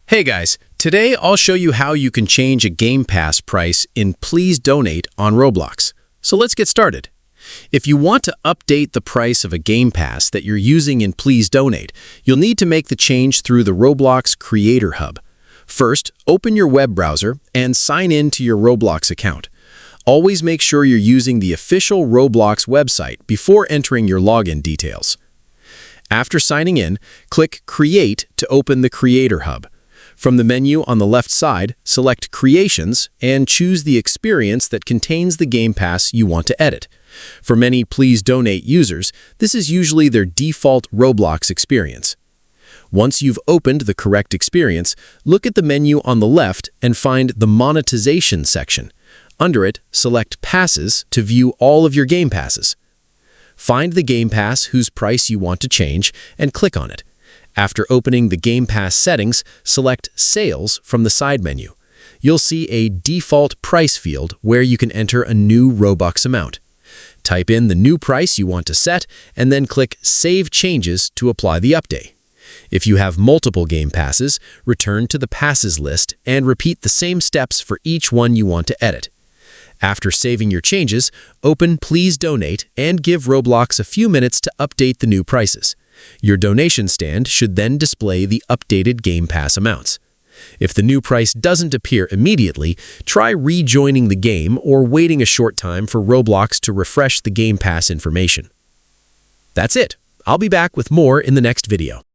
Hey guys, today I'll show you how you can change a Game Pass price in Please Donate on Roblox. So let's get started. If you want to update the price of a Game Pass that you're using in Please Donate, you'll need to make the change through the Roblox Creator Hub. First, open your web browser and sign in to your Roblox account. Always make sure you're using the official Roblox website before entering your login details. After signing in, click Create to open the Creator Hub. From the menu on the left side, select Creations and choose the experience that contains the Game Pass you want to edit. For many Please Donate users, this is usually their default Roblox experience. Once you've opened the correct experience, look at the menu on the left and find the Monetization section. Under it, select Passes to view all of your Game Passes. Find the Game Pass whose price you want to change and click on it. After opening the Game Pass settings, select Sales from the side menu. You'll see a default price field where you can enter a new Robux amount. Type in the new price you want to set and then click Save Changes to apply the update. If you have multiple Game Passes, return to the Passes list and repeat the same steps for each one you want to edit. After saving your changes, open Please Donate and give Roblox a few minutes to update the new prices. Your donation stand should then display the updated Game Pass amounts. If the new price doesn't appear immediately, try rejoining the game or waiting a short time for Roblox to refresh the Game Pass information. That's it. I'll be back with more in the next video.